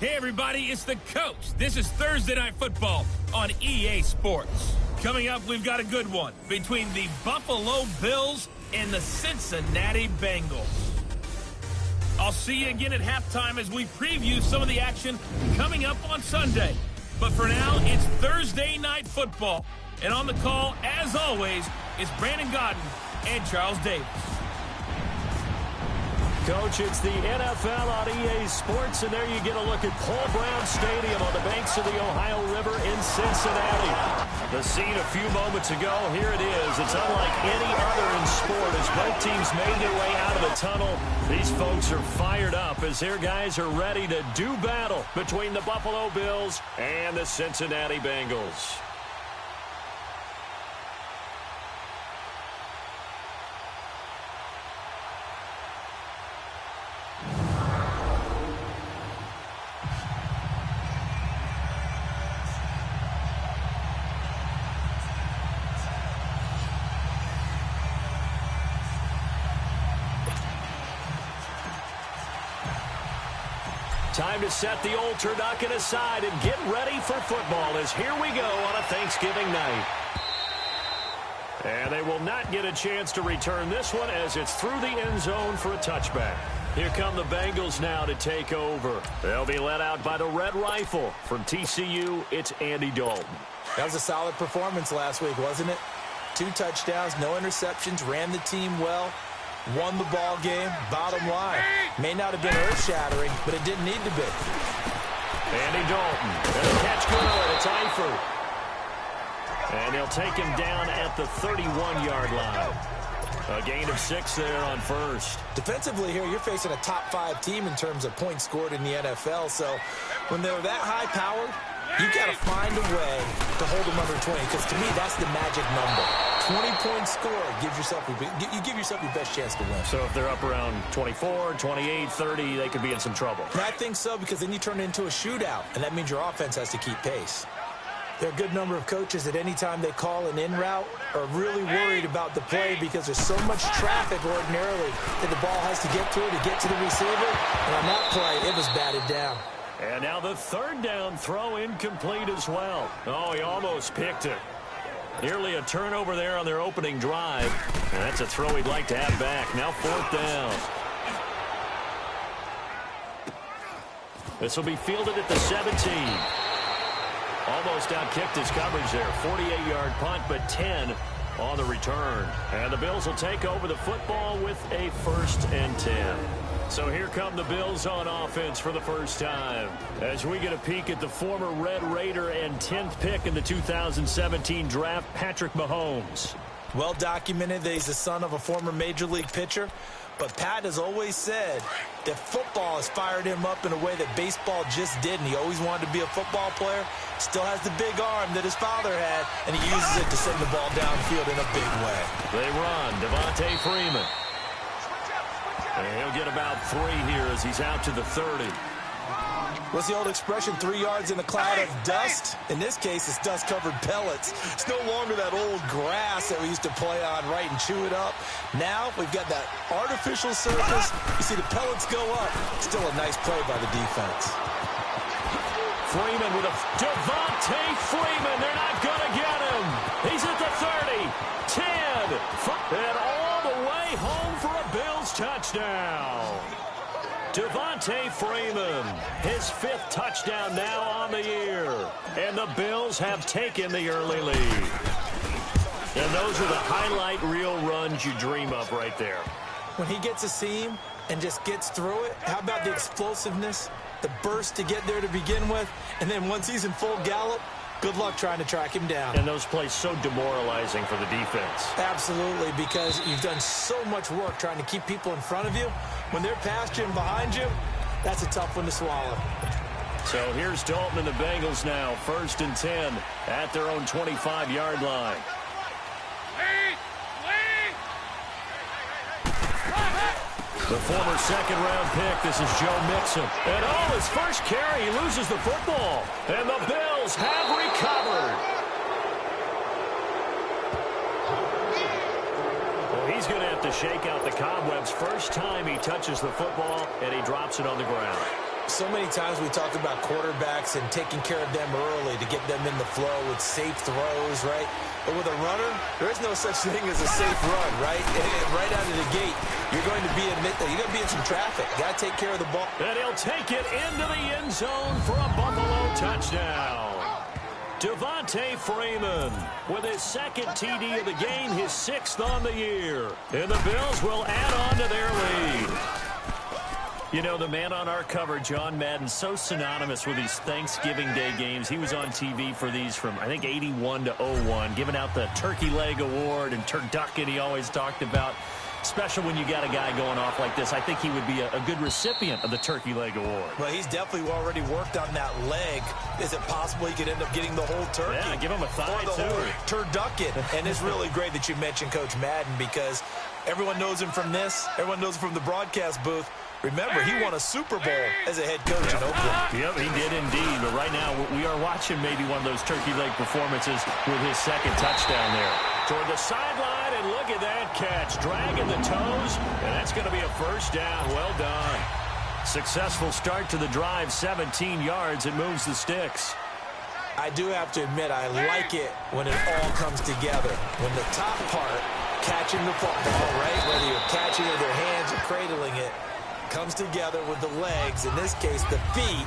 Hey everybody, it's the coach. This is Thursday Night Football on EA Sports. Coming up, we've got a good one between the Buffalo Bills and the Cincinnati Bengals. I'll see you again at halftime as we preview some of the action coming up on Sunday. But for now, it's Thursday Night Football. And on the call, as always, is Brandon Godden and Charles Davis. Coach, it's the NFL on EA Sports, and there you get a look at Paul Brown Stadium on the banks of the Ohio River in Cincinnati. The scene a few moments ago, here it is. It's unlike any other in sport as both teams made their way out of the tunnel. These folks are fired up as their guys are ready to do battle between the Buffalo Bills and the Cincinnati Bengals. Time to set the old turducken aside and get ready for football as here we go on a Thanksgiving night. And they will not get a chance to return this one as it's through the end zone for a touchback. Here come the Bengals now to take over. They'll be led out by the Red Rifle. From TCU, it's Andy Dalton. That was a solid performance last week, wasn't it? 2 touchdowns, no interceptions, ran the team well. Won the ball game, bottom line. May not have been earth-shattering, but it didn't need to be. Andy Dalton. And the catch good. It's Eifert. And they'll take him down at the 31-yard line. A gain of 6 there on first. Defensively here, you're facing a top-5 team in terms of points scored in the NFL. So when they're that high-powered, you got to find a way to hold them under 20. Because to me, that's the magic number. 20-point score, you give yourself your best chance to win. So if they're up around 24, 28, 30, they could be in some trouble. And I think so, because then you turn it into a shootout, and that means your offense has to keep pace. There are a good number of coaches that any time they call an in route are really worried about the play because there's so much traffic ordinarily that the ball has to get to the receiver. And on that play, it was batted down. And now the third down throw incomplete as well. Oh, he almost picked it. Nearly a turnover there on their opening drive. And that's a throw he'd like to have back. Now 4th down. This will be fielded at the 17. Almost outkicked his coverage there. 48-yard punt, but 10 on the return. And the Bills will take over the football with a 1st and 10. So here come the Bills on offense for the first time as we get a peek at the former Red Raider and 10th pick in the 2017 draft, Patrick Mahomes. Well documented that he's the son of a former Major League pitcher. But Pat has always said that football has fired him up in a way that baseball just didn't. He always wanted to be a football player. Still has the big arm that his father had, and he uses it to send the ball downfield in a big way. They run. Devontae Freeman. And he'll get about 3 here as he's out to the 30. What's the old expression, 3 yards in a cloud of dust? In this case, it's dust-covered pellets. It's no longer that old grass that we used to play on, right, and chew it up. Now we've got that artificial surface. You see the pellets go up. Still a nice play by the defense. Freeman with a Devontae Freeman. They're not going to get him. He's at the 30, 10, and all the way home for a Bills touchdown. Devontae Freeman, his 5th touchdown now on the year. And the Bills have taken the early lead. And those are the highlight reel runs you dream of right there. When he gets a seam and just gets through it, how about the explosiveness, the burst to get there to begin with, and then once he's in full gallop, good luck trying to track him down. And those plays so demoralizing for the defense. Absolutely, because you've done so much work trying to keep people in front of you. When they're past you and behind you, that's a tough one to swallow. So here's Dalton and the Bengals now, 1st and 10 at their own 25-yard line. The former 2nd-round pick, this is Joe Mixon. And his first carry, he loses the football. And the Bills have recovered. Well, he's going to have to shake out the cobwebs. First time he touches the football, and he drops it on the ground. So many times we talk about quarterbacks and taking care of them early to get them in the flow with safe throws, right? But with a runner, there is no such thing as a safe run, right? Right out of the gate, you're going to be in some traffic. Got to take care of the ball. And he'll take it into the end zone for a Buffalo touchdown. Devontae Freeman with his second TD of the game, his 6th on the year. And the Bills will add on to their lead. You know, the man on our cover, John Madden, so synonymous with these Thanksgiving Day games. He was on TV for these from, I think, 81 to 01, giving out the Turkey Leg Award and turducken he always talked about. Special when you got a guy going off like this. I think he would be a good recipient of the Turkey Leg Award. Well, he's definitely already worked on that leg. Is it possible he could end up getting the whole turkey? Yeah, give him a thigh, or the too. whole turducken. And it's really great that you mentioned Coach Madden because everyone knows him from this. Everyone knows him from the broadcast booth. Remember, he won a Super Bowl as a head coach in Oakland. Yep, he did indeed. But right now, we are watching maybe one of those turkey leg performances with his second touchdown there. Toward the sideline, and look at that catch. Dragging the toes, and that's going to be a first down. Well done. Successful start to the drive, 17 yards. It moves the sticks. I do have to admit, I like it when it all comes together. When the top part, catching the football, right, whether you're catching it with your hands or cradling it, comes together with the legs, in this case the feet,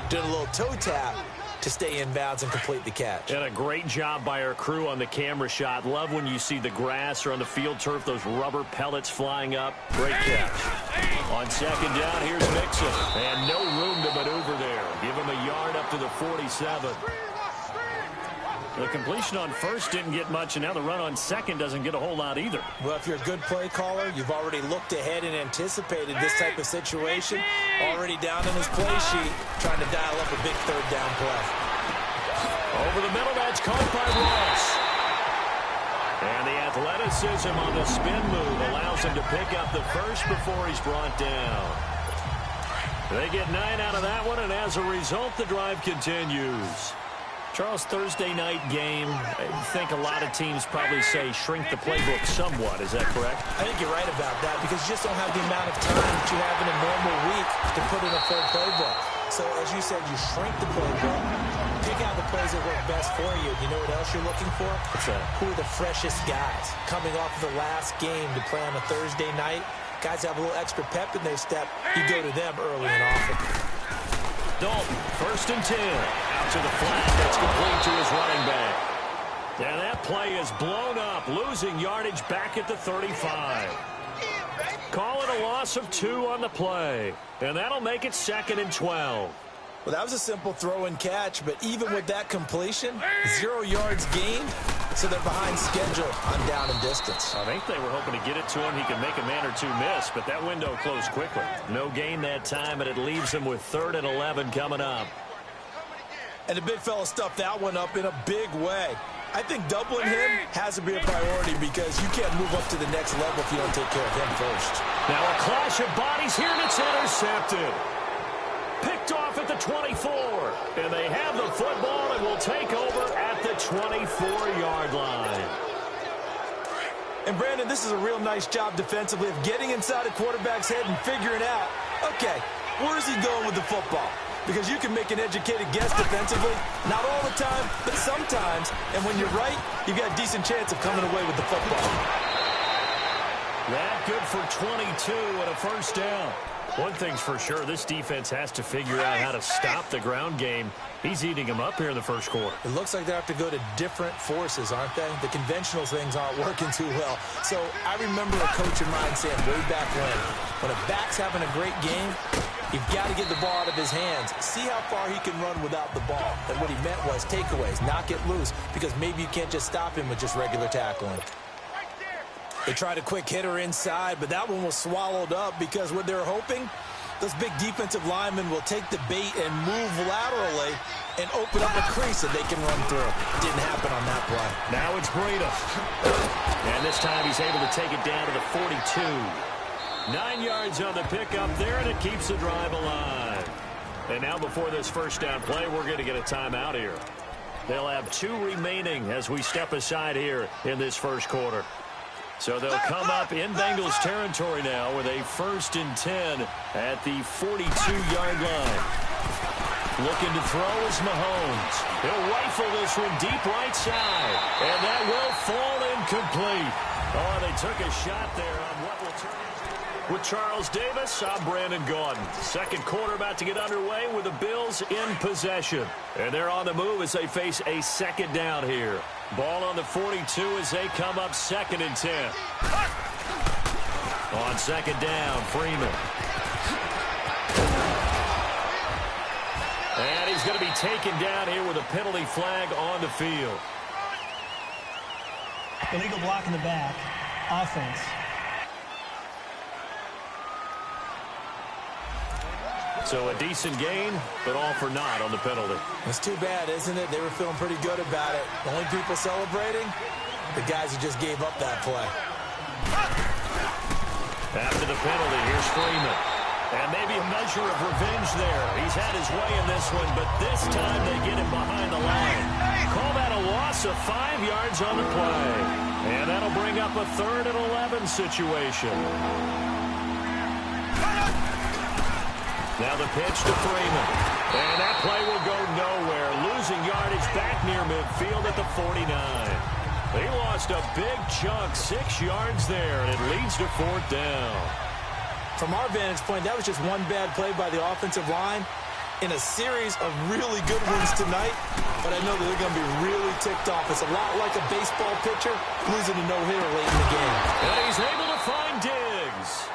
doing a little toe tap to stay in bounds and complete the catch. And a great job by our crew on the camera shot. Love when you see the grass or on the field turf, those rubber pellets flying up. Great catch. On second down, here's Mixon. And no room to maneuver there. Give him a yard up to the 47. The completion on first didn't get much, and now the run on second doesn't get a whole lot either. Well, if you're a good play caller, you've already looked ahead and anticipated this type of situation. Already down in his play sheet, trying to dial up a big third down play. Over the middle, that's caught by Ross. And the athleticism on the spin move allows him to pick up the first before he's brought down. They get 9 out of that one, and as a result, the drive continues. Charles, Thursday night game, I think a lot of teams probably say shrink the playbook somewhat. Is that correct? I think you're right about that because you just don't have the amount of time that you have in a normal week to put in a full playbook. So, as you said, you shrink the playbook, pick out the plays that work best for you. You know what else you're looking for? What's that? Who are the freshest guys coming off of the last game to play on a Thursday night? Guys have a little extra pep in their step. You go to them early and often. Dalton, 1st and 10. Out to the flat. That's complete to his running back. And that play is blown up, losing yardage back at the 35. Call it a loss of 2 on the play. And that'll make it 2nd and 12. Well, that was a simple throw and catch, but even with that completion, 0 yards gained, so they're behind schedule on down and distance. I think they were hoping to get it to him. He could make a man or two miss, but that window closed quickly. No gain that time, and it leaves him with 3rd and 11 coming up. And the big fella stuffed that one up in a big way. I think doubling him has to be a priority because you can't move up to the next level if you don't take care of him first. Now a clash of bodies here, and it's intercepted. Picked off at the 24. And they have the football and will take over at the 24-yard line. And, Brandon, this is a real nice job defensively of getting inside a quarterback's head and figuring out, okay, where's he going with the football? Because you can make an educated guess defensively. Not all the time, but sometimes. And when you're right, you've got a decent chance of coming away with the football. That good for 22 and a first down. One thing's for sure, this defense has to figure out how to stop the ground game. He's eating them up here in the first quarter. It looks like they have to go to different forces, aren't they? The conventional things aren't working too well. So I remember a coach of mine saying way back when a back's having a great game, you've got to get the ball out of his hands. See how far he can run without the ball. And what he meant was takeaways, knock it loose, because maybe you can't just stop him with just regular tackling. They tried a quick hitter inside, but that one was swallowed up because what they're hoping, those big defensive linemen will take the bait and move laterally and open up a crease that they can run through. Didn't happen on that play. Now it's Breida. And this time he's able to take it down to the 42. 9 yards on the pickup there, and it keeps the drive alive. And now before this first down play, we're going to get a timeout here. They'll have 2 remaining as we step aside here in this first quarter. So they'll come up in Bengals territory now with a 1st and 10 at the 42-yard line. Looking to throw is Mahomes. He'll rifle this one deep right side. And that will fall incomplete. Oh, they took a shot there on what will turn into. With Charles Davis, I'm Brandon Gaudin. Second quarter about to get underway with the Bills in possession. And they're on the move as they face a second down here. Ball on the 42 as they come up 2nd and 10. On second down, Freeman. And he's going to be taken down here with a penalty flag on the field. Illegal block in the back. Offense. So a decent gain, but all for naught on the penalty. It's too bad, isn't it? They were feeling pretty good about it. The only people celebrating, the guys who just gave up that play. After the penalty, here's Freeman. And maybe a measure of revenge there. He's had his way in this one, but this time they get him behind the line. Call that a loss of 5 yards on the play. And that'll bring up a 3rd and 11 situation. Now the pitch to Freeman. And that play will go nowhere. Losing yardage back near midfield at the 49. They lost a big chunk, 6 yards there, and it leads to 4th down. From our vantage point, that was just one bad play by the offensive line in a series of really good ones tonight. But I know that they're going to be really ticked off. It's a lot like a baseball pitcher losing a no-hitter late in the game. And he's able to find Diggs.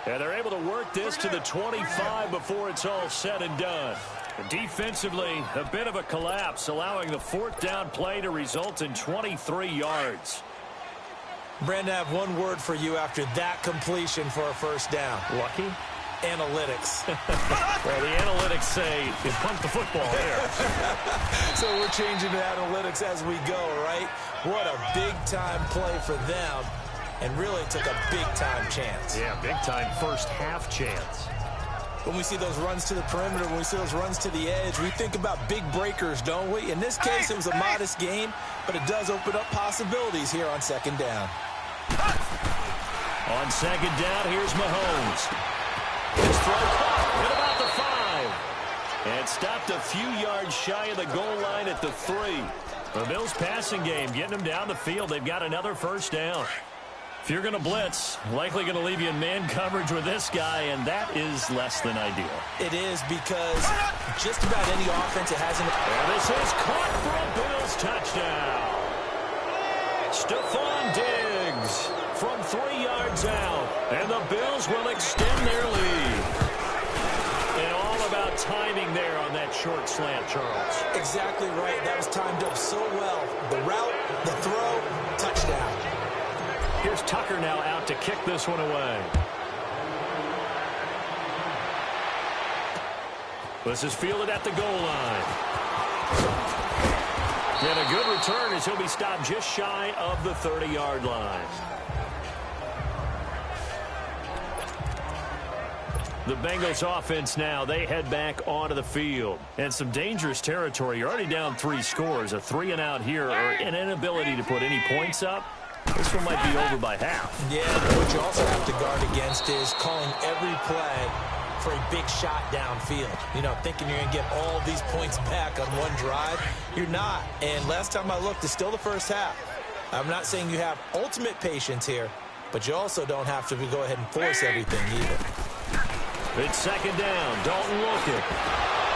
And they're able to work this to the 25 before it's all said and done. Defensively, a bit of a collapse, allowing the 4th down play to result in 23 yards. Brandon, I have one word for you after that completion for a 1st down. Lucky? Analytics. Well, the analytics say you punt the football there. So we're changing to analytics as we go, right? What a big-time play for them. And really took a big-time chance. Yeah, big-time first-half chance. When we see those runs to the perimeter, when we see those runs to the edge, we think about big breakers, don't we? In this case, it was a modest game, but it does open up possibilities here on 2nd down. On 2nd down, here's Mahomes. His throw caught at about the 5. And stopped a few yards shy of the goal line at the 3. The Bills passing game, getting them down the field. They've got another 1st down. If you're going to blitz, likely going to leave you in man coverage with this guy, and that is less than ideal. It is because just about any offense it hasn't. And this is caught for a Bills touchdown. Stephon Diggs from 3 yards out, and the Bills will extend their lead. And all about timing there on that short slant, Charles. Exactly right. That was timed up so well. The route, the throw, touchdown. Here's Tucker now out to kick this one away. This is fielded at the goal line. And a good return as he'll be stopped just shy of the 30-yard line. The Bengals offense now, they head back onto the field. And some dangerous territory. You're already down 3 scores. A 3-and-out here or an inability to put any points up. This one might be over by half. Yeah, but what you also have to guard against is calling every play for a big shot downfield. You know, thinking you're going to get all these points back on one drive. You're not. And last time I looked, it's still the 1st half. I'm not saying you have ultimate patience here, but you also don't have to go ahead and force everything either. It's 2nd down. Dalton looking.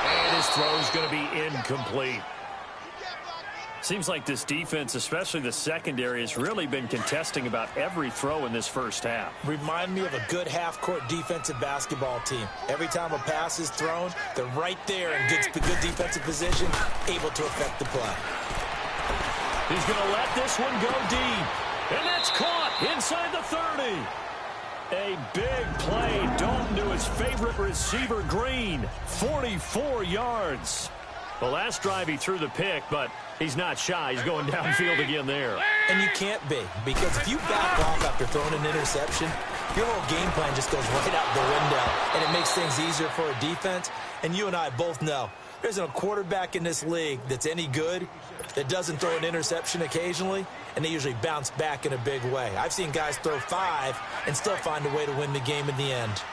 And his throw is going to be incomplete. Seems like this defense, especially the secondary, has really been contesting about every throw in this 1st half. Remind me of a good half-court defensive basketball team. Every time a pass is thrown, they're right there in good defensive position, able to affect the play. He's going to let this one go deep. And that's caught inside the 30. A big play. Dalton to his favorite receiver, Green. 44 yards. The last drive he threw the pick, but he's not shy. He's going downfield again there. And you can't be, because if you back off after throwing an interception, your whole game plan just goes right out the window, and it makes things easier for a defense. And you and I both know there isn't a quarterback in this league that's any good that doesn't throw an interception occasionally, and they usually bounce back in a big way. I've seen guys throw 5 and still find a way to win the game in the end.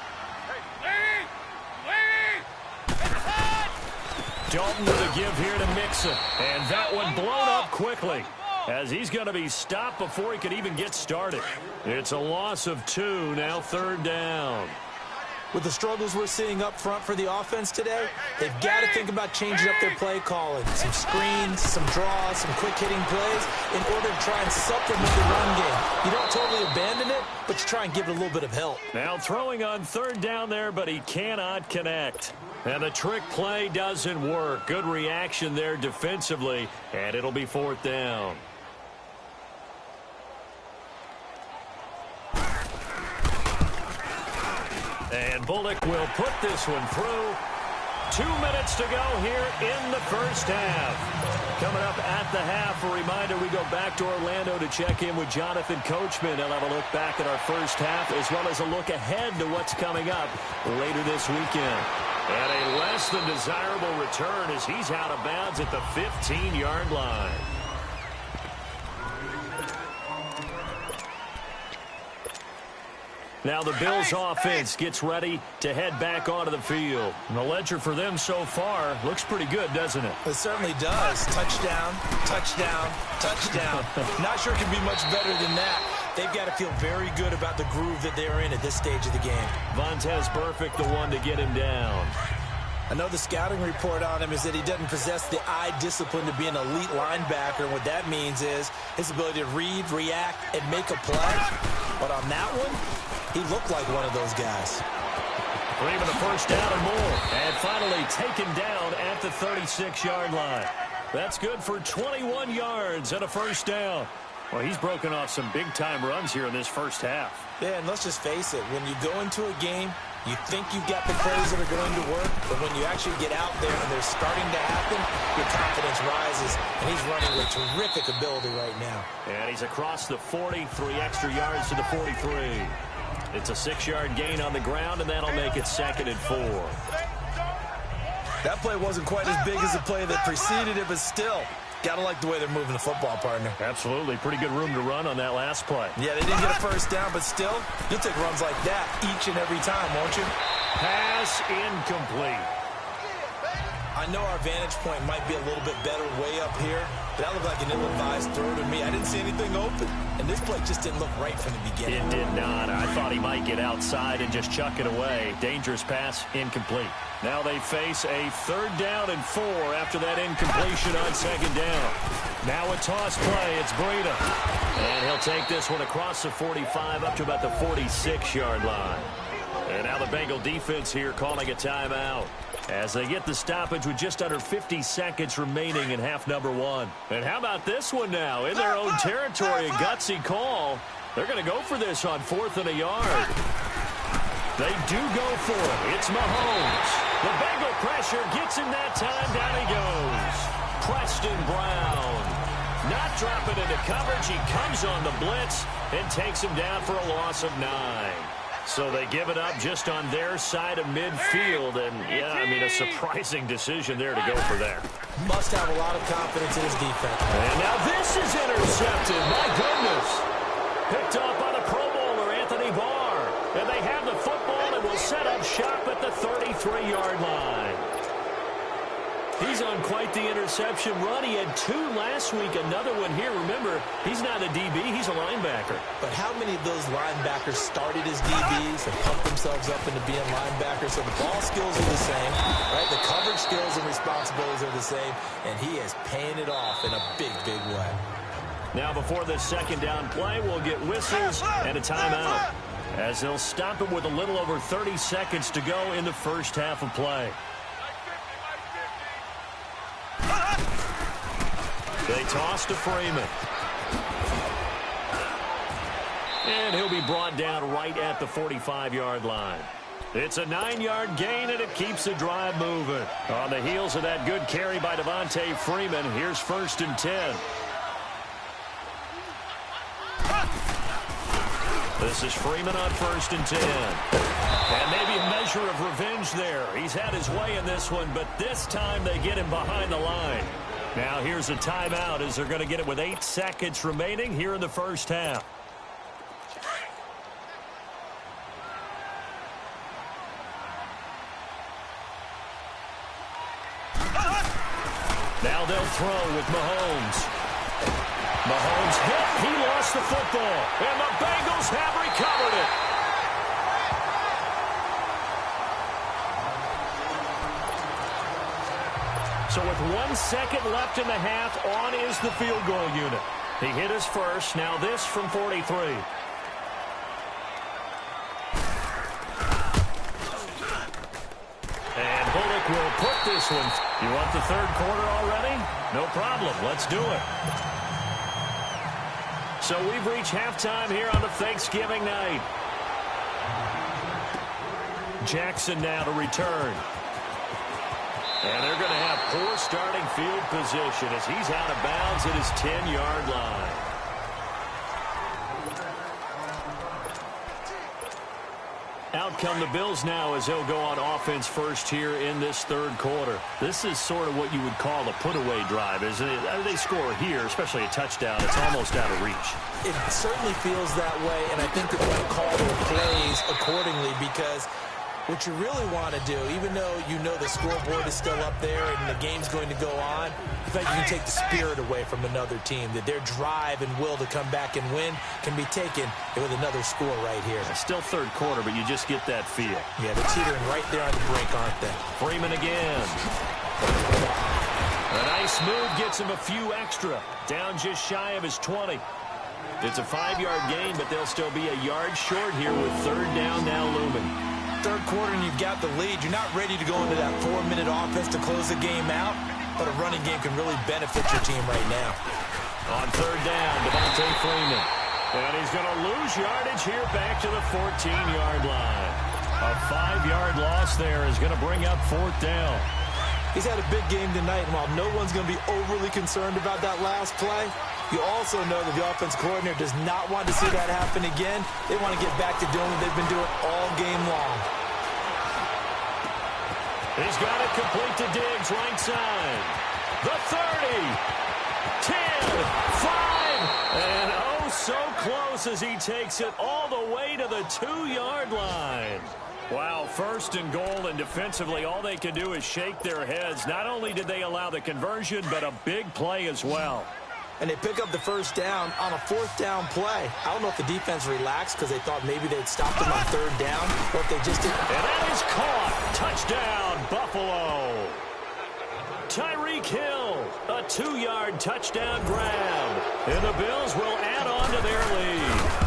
Dalton with a give here to Mixon. And that one blown up quickly, as he's going to be stopped before he could even get started. It's a loss of 2, now 3rd down. With the struggles we're seeing up front for the offense today, they've got to think about changing up their play calling. Some screens, some draws, some quick-hitting plays in order to try and supplement the run game. You don't totally abandon it, but you try and give it a little bit of help. Now throwing on 3rd down there, but he cannot connect. And the trick play doesn't work. Good reaction there defensively, and it'll be 4th down. And Bullock will put this one through. 2 minutes to go here in the first half. Coming up at the half, a reminder, we go back to Orlando to check in with Jonathan Coachman. He'll have a look back at our first half as well as a look ahead to what's coming up later this weekend. And a less than desirable return as he's out of bounds at the 15-yard line. Now the Bills offense gets ready to head back onto the field. And the ledger for them so far looks pretty good, doesn't it? It certainly does. Touchdown, touchdown, touchdown. Not sure it can be much better than that. They've got to feel very good about the groove that they're in at this stage of the game. Vontez Burfict, the one to get him down. I know the scouting report on him is that he doesn't possess the eye discipline to be an elite linebacker. And what that means is his ability to read, react, and make a play. But on that one, he looked like one of those guys. Freeman a first down and more. And finally taken down at the 36-yard line. That's good for 21 yards and a first down. Well, he's broken off some big-time runs here in this first half. Yeah, and let's just face it. When you go into a game, you think you've got the plays that are going to work, but when you actually get out there and they're starting to happen, your confidence rises, and he's running with terrific ability right now. And he's across the 40, 3 extra yards to the 43. It's a 6-yard gain on the ground, and that'll make it 2nd and 4. That play wasn't quite as big as the play that preceded it, but still, got to like the way they're moving the football, partner. Absolutely. Pretty good room to run on that last play. Yeah, they didn't get a first down, but still, you'll take runs like that each and every time, won't you? Pass incomplete. I know our vantage point might be a little bit better way up here, but that looked like an ill-advised throw to me. I didn't see anything open, and this play just didn't look right from the beginning. It did not. I thought he might get outside and just chuck it away. Dangerous pass, incomplete. Now they face a 3rd down and 4 after that incompletion on 2nd down. Now a toss play. It's Breida. And he'll take this one across the 45 up to about the 46-yard line. And now the Bengal defense here calling a timeout as they get the stoppage with just under 50 seconds remaining in half number 1. And how about this one now? In their own territory, a gutsy call. They're going to go for this on 4th and a yard. They do go for it. It's Mahomes. The Bengal pressure gets him that time. Down he goes. Preston Brown. Not dropping into coverage. He comes on the blitz and takes him down for a loss of 9. So they give it up just on their side of midfield. And, yeah, I mean, a surprising decision there to go for there. Must have a lot of confidence in his defense. And now this is intercepted. My goodness. Picked off by the Pro Bowler, Anthony Barr. And they have the football and will set up shop at the 33-yard line. He's on quite the interception run. He had 2 last week, another one here. Remember, he's not a DB, he's a linebacker. But how many of those linebackers started as DBs and pumped themselves up into being linebackers? So the ball skills are the same, right? The coverage skills and responsibilities are the same, and he is paying it off in a big, big way. Now before this 2nd down play, we'll get whistles and a timeout, as they'll stop him with a little over 30 seconds to go in the first half of play. They toss to Freeman. And he'll be brought down right at the 45-yard line. It's a 9-yard gain, and it keeps the drive moving. On the heels of that good carry by Devontae Freeman, here's 1st and 10. This is Freeman on 1st and 10. And maybe a measure of revenge there. He's had his way in this one, but this time they get him behind the line. Now here's a timeout as they're going to get it with 8 seconds remaining here in the first half. Now they'll throw with Mahomes. Mahomes hit. He lost the football. And the Bengals have recovered it. So with 1 second left in the half, on is the field goal unit. He hit his first. Now this from 43. And Bullock will put this one. You want the third quarter already? No problem. Let's do it. So we've reached halftime here on the Thanksgiving night. Jackson now to return. And they're going to have poor starting field position as he's out of bounds at his 10-yard line. Out come the Bills now as they'll go on offense first here in this third quarter. This is sort of what you would call a put-away drive, isn't it? They score here, especially a touchdown. It's almost out of reach. It certainly feels that way, and I think they're going to call their plays accordingly because what you really want to do, even though you know the scoreboard is still up there and the game's going to go on, in fact, you can take the spirit away from another team, that their drive and will to come back and win can be taken with another score right here. It's still third quarter, but you just get that feel. Yeah, they're teetering right there on the brink, aren't they? Freeman again. A nice move gets him a few extra. Down just shy of his 20. It's a 5-yard gain, but they'll still be a yard short here with third down now looming. Third quarter and you've got the lead. You're not ready to go into that 4-minute offense to close the game out, but a running game can really benefit your team right now. On third down, Devontae Freeman. And he's going to lose yardage here back to the 14-yard line. A 5-yard loss there is going to bring up fourth down. He's had a big game tonight, and while no one's going to be overly concerned about that last play, you also know that the offense coordinator does not want to see that happen again. They want to get back to doing what they've been doing all game long. He's got it complete to Diggs, right side. The 30, 10, 5, and oh, so close as he takes it all the way to the 2-yard line. Wow, first and goal, and defensively all they can do is shake their heads. Not only did they allow the conversion, but a big play as well. And they pick up the first down on a fourth down play. I don't know if the defense relaxed because they thought maybe they'd stop them on third down, or if they just didn't. And that is caught. Touchdown, Buffalo. Tyreek Hill, a 2-yard touchdown grab. And the Bills will add on to their lead.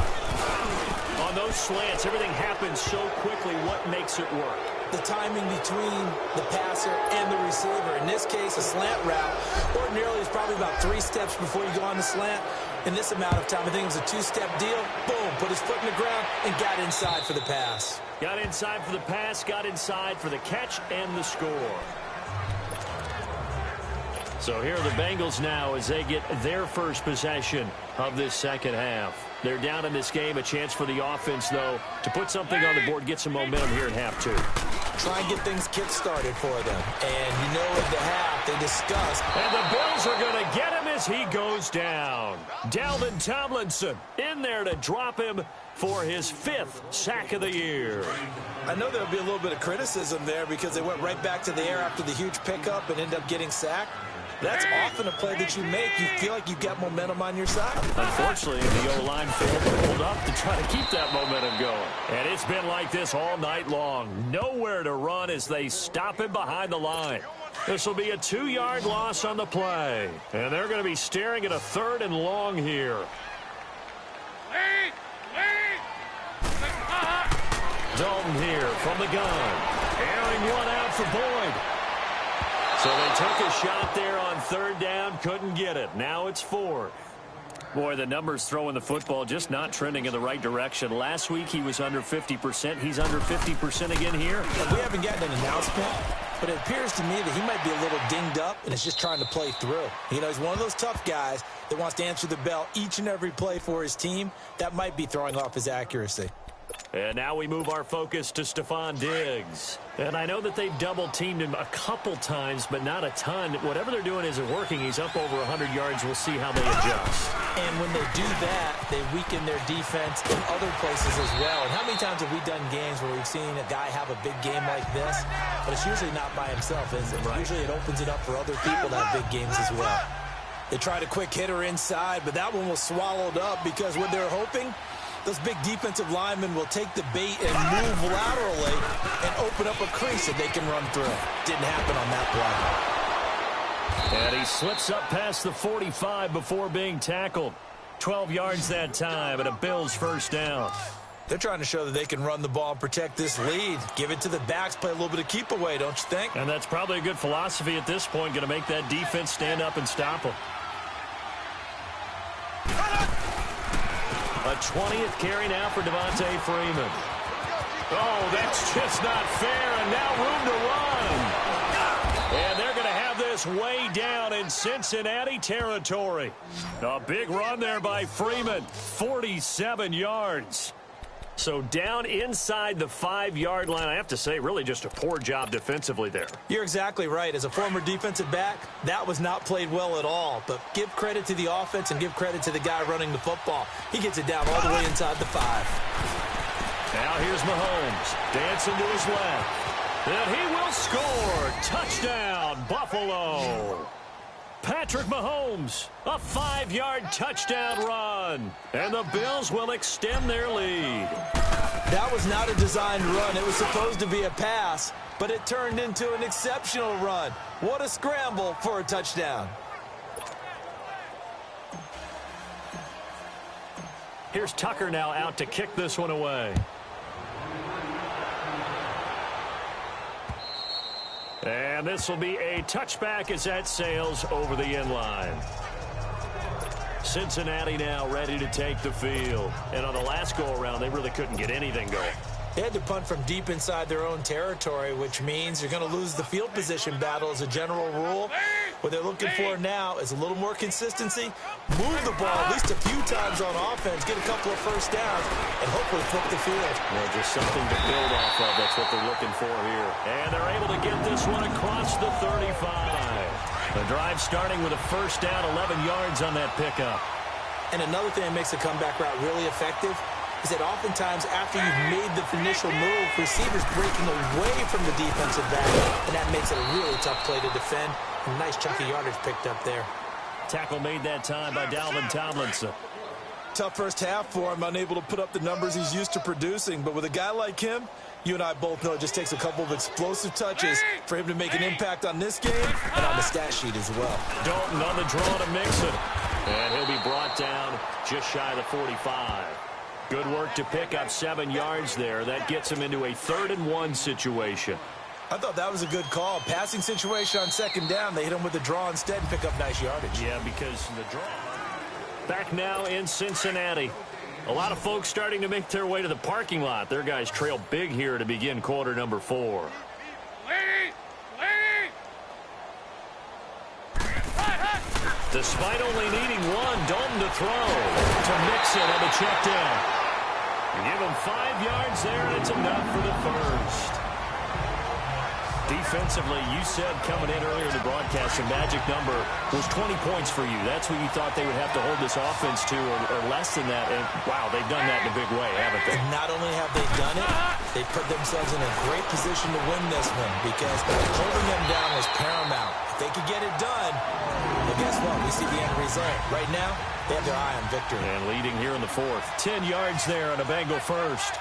On those slants, everything happens so quickly. What makes it work? The timing between the passer and the receiver. In this case, a slant route ordinarily is probably about 3 steps before you go on the slant. In this amount of time, I think it was a 2-step deal. Boom, put his foot in the ground and got inside for the pass. Got inside for the pass, got inside for the catch and the score. So here are the Bengals now as they get their first possession of this second half. They're down in this game. A chance for the offense, though, to put something on the board, get some momentum here at half 2. Try and get things kick-started for them. And you know at the half, they discussed. And the Bills are going to get him as he goes down. Dalvin Tomlinson in there to drop him for his 5th sack of the year. I know there'll be a little bit of criticism there because they went right back to the air after the huge pickup and ended up getting sacked. That's often a play that you make. You feel like you've got momentum on your side. Unfortunately, the O-line failed to hold up to try to keep that momentum going. And it's been like this all night long. Nowhere to run as they stop him behind the line. This will be a 2-yard loss on the play. And they're going to be staring at a 3rd and long here. Dalton here from the gun. Airing one out for Boyd. So they took a shot there on 3rd down, couldn't get it. Now it's 4th. Boy, the numbers throwing the football just not trending in the right direction. Last week he was under 50%. He's under 50% again here. We haven't gotten an announcement, but it appears to me that he might be a little dinged up and is just trying to play through. You know, he's one of those tough guys that wants to answer the bell each and every play for his team. That might be throwing off his accuracy. And now we move our focus to Stephon Diggs. And I know that they've double-teamed him a couple times, but not a ton. Whatever they're doing isn't working. He's up over 100 yards. We'll see how they adjust. And when they do that, they weaken their defense in other places as well. And how many times have we done games where we've seen a guy have a big game like this? But it's usually not by himself, is it? Right. Usually it opens it up for other people to have big games as well. They tried a quick hitter inside, but that one was swallowed up because what they're hoping, those big defensive linemen will take the bait and move laterally and open up a crease that they can run through. Didn't happen on that play. And he slips up past the 45 before being tackled. 12 yards that time and a Bills first down. They're trying to show that they can run the ball and protect this lead. Give it to the backs, play a little bit of keep away, don't you think? And that's probably a good philosophy at this point, going to make that defense stand up and stop them. A 20th carry now for Devontae Freeman. Oh, that's just not fair, and now room to run. And they're going to have this way down in Cincinnati territory. A big run there by Freeman, 47 yards. So down inside the 5-yard line, I have to say, really just a poor job defensively there. You're exactly right. As a former defensive back, that was not played well at all. But give credit to the offense and give credit to the guy running the football. He gets it down all the way inside the 5. Now here's Mahomes, dancing to his left. And he will score. Touchdown, Buffalo. Patrick Mahomes, a 5-yard touchdown run. And the Bills will extend their lead. That was not a designed run. It was supposed to be a pass, but it turned into an exceptional run. What a scramble for a touchdown. Here's Tucker now out to kick this one away. And this will be a touchback as that sails over the end line. Cincinnati now ready to take the field. And on the last go-around, they really couldn't get anything going. They had to punt from deep inside their own territory, which means you're going to lose the field position battle as a general rule. What they're looking for now is a little more consistency, move the ball at least a few times on offense, get a couple of first downs, and hopefully flip the field. Well, just something to build off of. That's what they're looking for here. And they're able to get this one across the 35. The drive starting with a first down, 11 yards on that pickup. And another thing that makes the comeback route really effective is that oftentimes after you've made the initial move, receivers breaking away from the defensive back, and that makes it a really tough play to defend. A nice chunk of yardage picked up there. Tackle made that time by Dalvin Tomlinson. Tough first half for him, unable to put up the numbers he's used to producing. But with a guy like him, you and I both know it just takes a couple of explosive touches for him to make an impact on this game and on the stat sheet as well. Dalton on the draw to Mixon. And he'll be brought down just shy of the 45. Good work to pick up 7 yards there. That gets him into a 3rd-and-1 situation. I thought that was a good call. Passing situation on 2nd down. They hit him with the draw instead and pick up nice yardage. Yeah, because the draw. Back now in Cincinnati. A lot of folks starting to make their way to the parking lot. Their guys trail big here to begin quarter number 4. Despite only needing one, Dalton to throw. To Mixon on the check down. Give him 5 yards there, and it's enough for the first. Defensively, you said coming in earlier in the broadcast, the magic number was 20 points for you. That's what you thought they would have to hold this offense to, or less than that. And, wow, they've done that in a big way, haven't they? And not only have they done it, they put themselves in a great position to win this one because holding them down was paramount. If they could get it done, well, guess what? We see the end result. Right now, they have their eye on victory. And leading here in the 4th. 10 yards there on a Bengal first.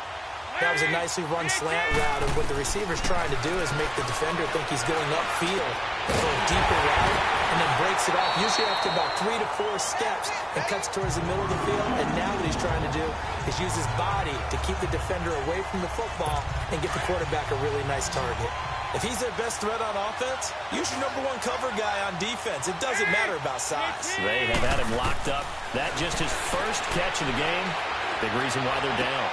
That was a nicely run slant route, and what the receiver's trying to do is make the defender think he's going upfield for a deeper route, and then breaks it off, usually after about 3 to 4 steps, and cuts towards the middle of the field. And now what he's trying to do is use his body to keep the defender away from the football and get the quarterback a really nice target. If he's their best threat on offense, use your #1 cover guy on defense. It doesn't matter about size. They have had him locked up. That just his first catch of the game. Big reason why they're down.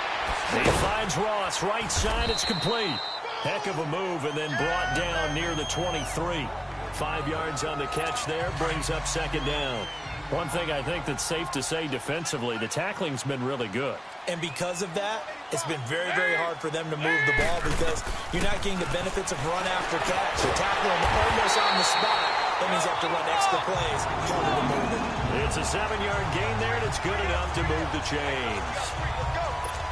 He finds Ross, right side, it's complete. Heck of a move, and then brought down near the 23. 5 yards on the catch there, brings up 2nd down. One thing I think that's safe to say defensively, the tackling's been really good. And because of that, it's been very, very hard for them to move the ball because you're not getting the benefits of run after catch. You're tackling them almost on the spot. That means you have to run extra plays, harder to move it. It's a 7-yard gain there, and it's good enough to move the chains.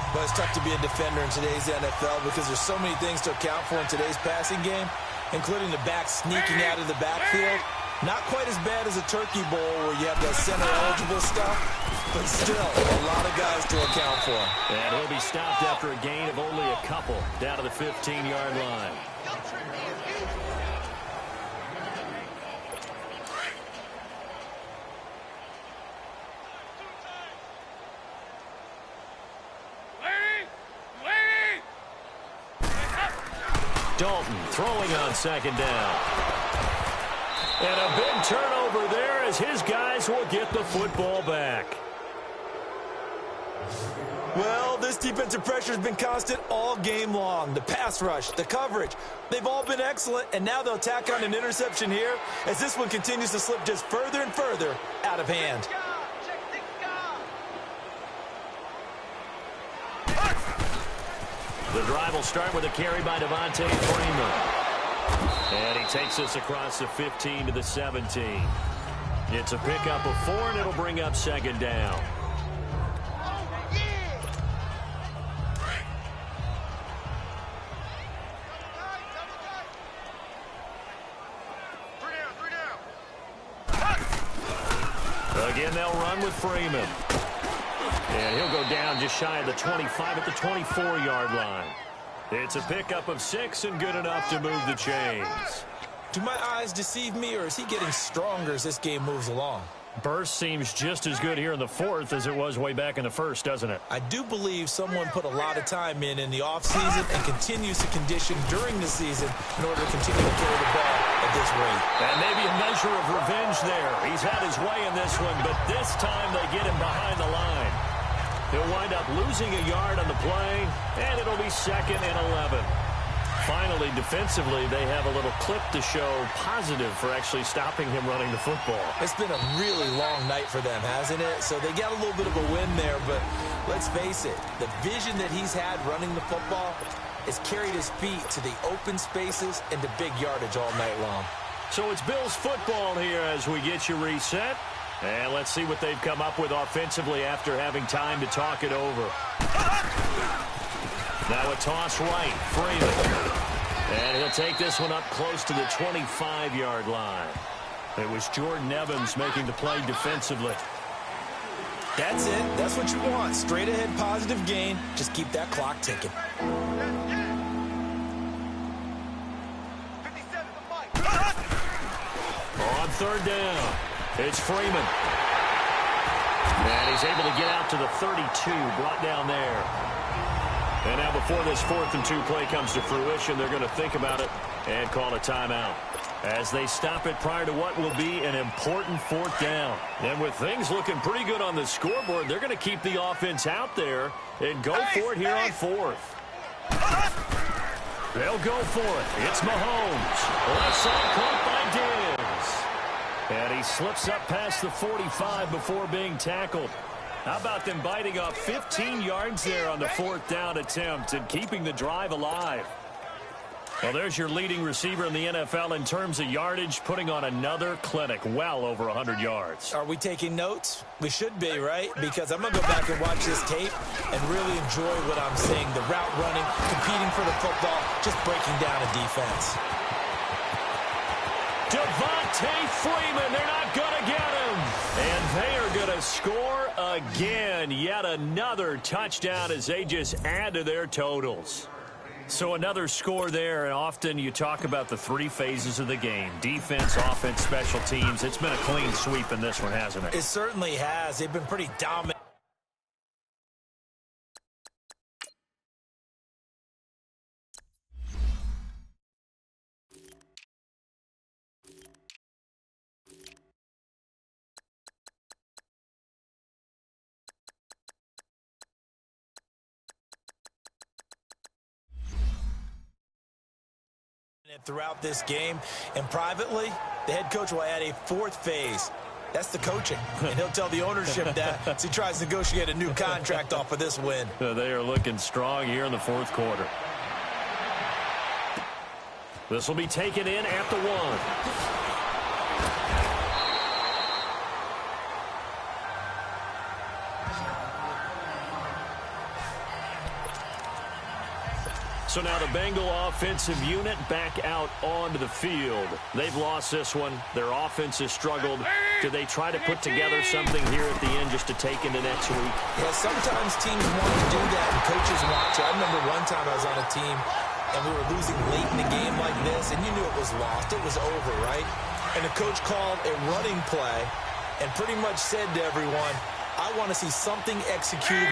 But it's tough to be a defender in today's NFL because there's so many things to account for in today's passing game, including the back sneaking out of the backfield. Not quite as bad as a turkey bowl where you have that center-eligible stuff, but still a lot of guys to account for. And he'll be stopped after a gain of only a couple down to the 15-yard line. Dalton throwing on second down. And a big turnover there as his guys will get the football back. Well, this defensive pressure has been constant all game long. The pass rush, the coverage, they've all been excellent, and now they'll tack on an interception here as this one continues to slip just further and further out of hand. The drive will start with a carry by Devontae Freeman. And he takes us across the 15 to the 17. It's a pickup of 4, and it'll bring up second down. Again, they'll run with Freeman. And he'll go down just shy of the 25 at the 24-yard line. It's a pickup of 6 and good enough to move the chains. Do my eyes deceive me, or is he getting stronger as this game moves along? Burst seems just as good here in the 4th as it was way back in the 1st, doesn't it? I do believe someone put a lot of time in the offseason and continues to condition during the season in order to continue to carry the ball at this rate. And maybe a measure of revenge there. He's had his way in this one, but this time they get him behind the line. He'll wind up losing a yard on the play, and it'll be 2nd and 11. Finally, defensively, they have a little clip to show positive for actually stopping him running the football. It's been a really long night for them, hasn't it? So they got a little bit of a win there, but let's face it, the vision that he's had running the football has carried his feet to the open spaces and to big yardage all night long. So it's Bills football here as we get you reset. And let's see what they've come up with offensively after having time to talk it over. Now a toss right, Freeman. And he'll take this one up close to the 25-yard line. It was Jordan Evans making the play defensively. That's it. That's what you want. Straight ahead positive gain. Just keep that clock ticking. On 3rd down. It's Freeman. And he's able to get out to the 32, brought down there. And now before this 4th and 2 play comes to fruition, they're going to think about it and call a timeout as they stop it prior to what will be an important 4th down. And with things looking pretty good on the scoreboard, they're going to keep the offense out there and go for it here on 4th. They'll go for it. It's Mahomes. Left side caught by Diggs. And he slips up past the 45 before being tackled. How about them biting off 15 yards there on the 4th down attempt and keeping the drive alive? Well, there's your leading receiver in the NFL in terms of yardage, putting on another clinic, well over 100 yards. Are we taking notes? We should be, right? Because I'm going to go back and watch this tape and really enjoy what I'm seeing. The route running, competing for the football, just breaking down a defense. Devontae Freeman, they're not going to get him. And they are going to score again. Yet another touchdown as they just add to their totals. So another score there, and often you talk about the 3 phases of the game. Defense, offense, special teams. It's been a clean sweep in this one, hasn't it? It certainly has. They've been pretty dominant. Throughout this game, and privately, the head coach will add a 4th phase. That's the coaching. And he'll tell the ownership that as he tries to negotiate a new contract off of this win. They are looking strong here in the fourth quarter. This will be taken in at the 1. So now the Bengal offensive unit back out onto the field. They've lost this one. Their offense has struggled. Do they try to put together something here at the end just to take into next week? Yeah, sometimes teams want to do that, and coaches want to. I remember one time I was on a team, and we were losing late in the game like this, and you knew it was lost. It was over, right? And the coach called a running play and pretty much said to everyone, I want to see something executed